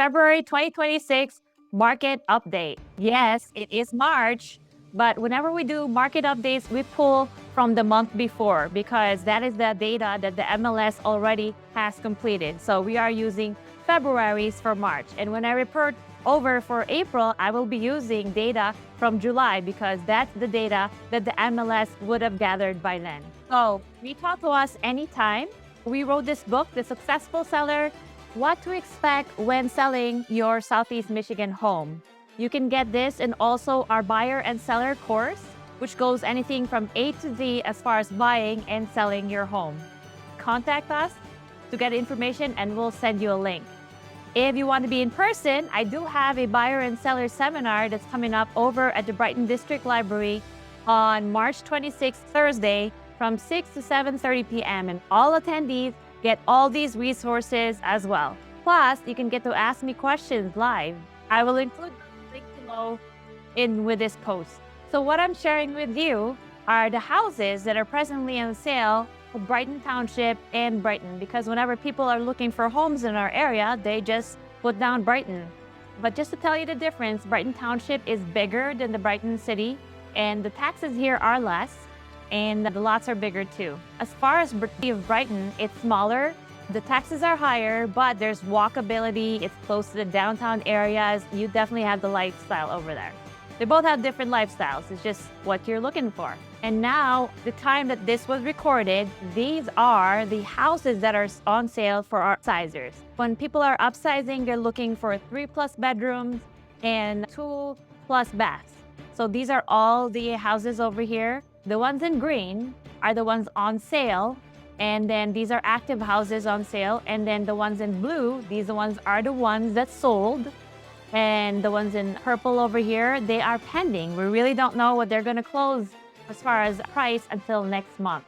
February 2026 market update. Yes, it is March, but whenever we do market updates, we pull from the month before because that is the data that the MLS already has completed. So we are using February's for March. And when I report over for April, I will be using data from July because that's the data that the MLS would have gathered by then. So reach out to us anytime. We wrote this book, The Successful Seller, What to Expect When Selling Your Southeast Michigan Home. You can get this and also our buyer and seller course, which goes anything from A to Z as far as buying and selling your home. Contact us to get information and we'll send you a link. If you want to be in person, I do have a buyer and seller seminar that's coming up over at the Brighton District Library on March 26th, Thursday, from 6 to 7:30 p.m. And all attendees get all these resources as well. Plus, you can get to ask me questions live. I will include the link below with this post. So what I'm sharing with you are the houses that are presently on sale for Brighton Township and Brighton, because whenever people are looking for homes in our area, they just put down Brighton. But just to tell you the difference, Brighton Township is bigger than the Brighton city, and the taxes here are less, and the lots are bigger too. As far as City of Brighton, it's smaller, the taxes are higher, but there's walkability, it's close to the downtown areas, you definitely have the lifestyle over there. They both have different lifestyles, it's just what you're looking for. And now, the time that this was recorded, these are the houses that are on sale for our upsizers. When people are upsizing, they're looking for 3+ bedrooms and 2+ baths. So these are all the houses over here. The ones in green are the ones on sale, and then these are active houses on sale. And then the ones in blue, these ones are the ones that sold. And the ones in purple over here, they are pending. We really don't know what they're gonna close as far as price until next month.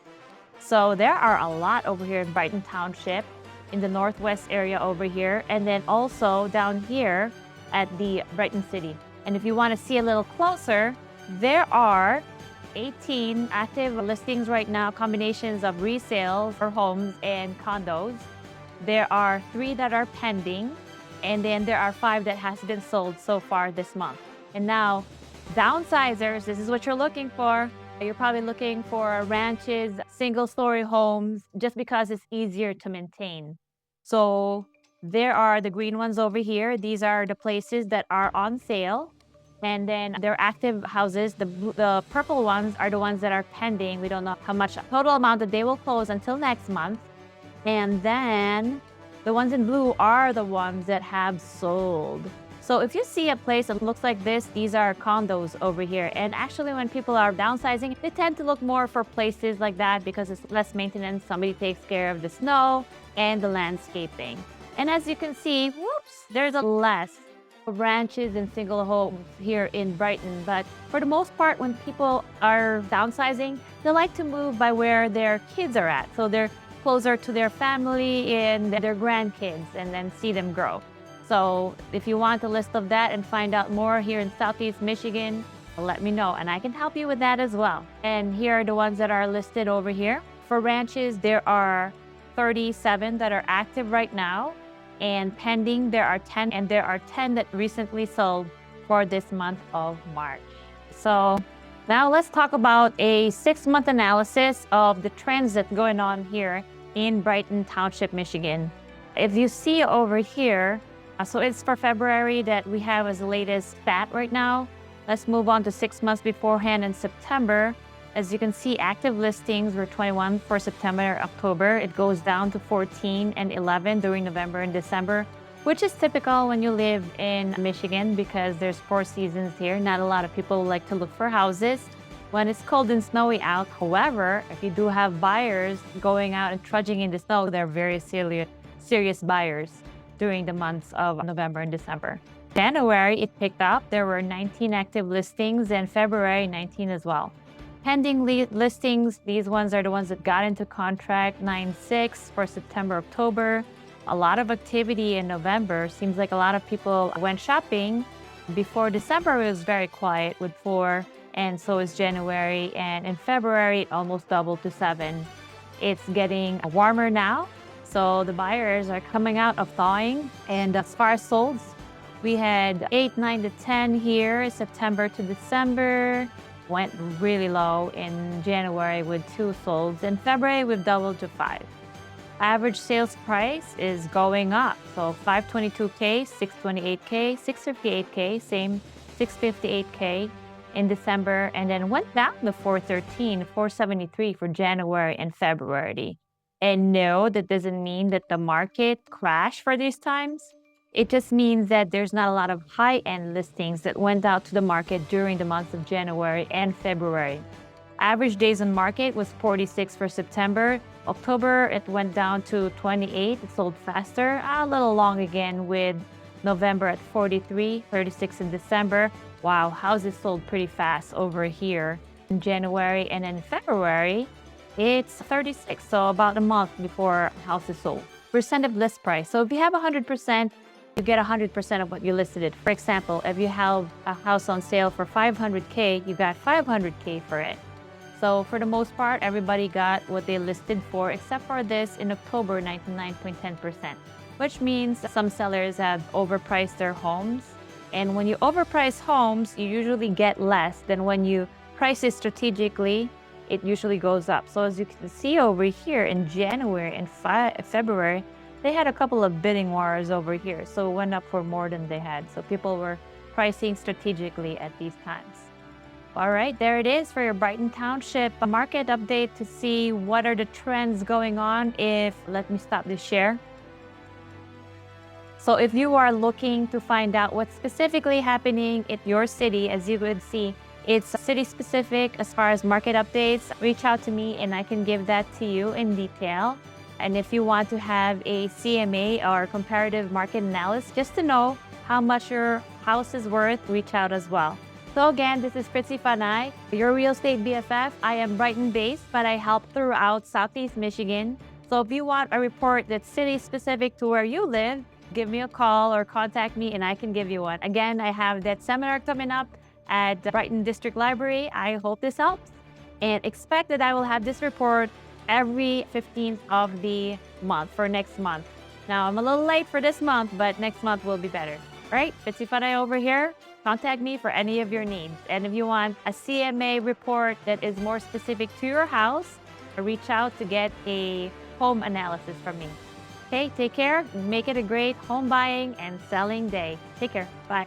So there are a lot over here in Brighton Township, in the northwest area over here, and then also down here at the Brighton City. And if you want to see a little closer, there are 18 active listings right now, combinations of resales for homes and condos. There are 3 that are pending, and then there are 5 that has been sold so far this month. And now, downsizers, this is what you're looking for. You're probably looking for ranches, single-story homes, just because it's easier to maintain. So there are the green ones over here. These are the places that are on sale. And then they're active houses. The purple ones are the ones that are pending. We don't know how much total amount that they will close until next month. And then the ones in blue are the ones that have sold. So if you see a place that looks like this, these are condos over here. And actually when people are downsizing, they tend to look more for places like that because it's less maintenance. Somebody takes care of the snow and the landscaping. And as you can see, whoops, there's a less ranches and single homes here in Brighton. But for the most part, when people are downsizing, they like to move by where their kids are at. So they're closer to their family and their grandkids and then see them grow. So if you want a list of that and find out more here in Southeast Michigan, let me know and I can help you with that as well. And here are the ones that are listed over here. For ranches, there are 37 that are active right now, and pending there are 10, and there are 10 that recently sold for this month of March. So now let's talk about a 6-month analysis of the trends that's going on here in Brighton Township, Michigan. If you see over here, so it's for February that we have as the latest stat right now. Let's move on to 6 months beforehand in September. As you can see, active listings were 21 for September and October. It goes down to 14 and 11 during November and December, which is typical when you live in Michigan because there's 4 seasons here. Not a lot of people like to look for houses when it's cold and snowy out. However, if you do have buyers going out and trudging in the snow, they're very serious buyers during the months of November and December. January, it picked up. There were 19 active listings, and February, 19 as well. Pending listings, these ones are the ones that got into contract, 9/6 for September, October. A lot of activity in November. Seems like a lot of people went shopping. Before December, it was very quiet with 4, and so is January. And in February, it almost doubled to 7. It's getting warmer now. So the buyers are coming out of thawing. And as far as solds, we had 8, 9 to 10 here, September to December. Went really low in January with 2 solds. In February, we've doubled to 5. Average sales price is going up. So 522K, 628K, 658K, same 658K in December, and then went down to 413, 473 for January and February. And no, that doesn't mean that the market crashed for these times. It just means that there's not a lot of high-end listings that went out to the market during the months of January and February. Average days on market was 46 for September. October, it went down to 28. It sold faster, a little long again with November at 43, 36 in December. Wow, houses sold pretty fast over here in January, and in February, it's 36, so about a month before houses sold. Percent of list price. So if you have 100%, you get 100% of what you listed it. For example, if you have a house on sale for 500K, you got 500K for it. So for the most part, everybody got what they listed for, except for this in October, 99.10%, which means some sellers have overpriced their homes. And when you overprice homes, you usually get less than when you price it strategically. It usually goes up. So as you can see over here in January and February, they had a couple of bidding wars over here. So it went up for more than they had. So people were pricing strategically at these times. All right, there it is for your Brighton Township market update to see what are the trends going on. Let me stop this share. So if you are looking to find out what's specifically happening at your city, as you would see, it's city specific as far as market updates, reach out to me and I can give that to you in detail. And if you want to have a CMA or comparative market analysis, just to know how much your house is worth, reach out as well. So again, this is Fritzie Funni, your real estate BFF. I am Brighton based, but I help throughout Southeast Michigan. So if you want a report that's city specific to where you live, give me a call or contact me and I can give you one. Again, I have that seminar coming up at Brighton District Library. I hope this helps, and expect that I will have this report every 15th of the month for next month. Now, I'm a little late for this month, but next month will be better. All right, Fritzie Funni over here. Contact me for any of your needs. And if you want a CMA report that is more specific to your house, reach out to get a home analysis from me. Okay, take care. Make it a great home buying and selling day. Take care. Bye.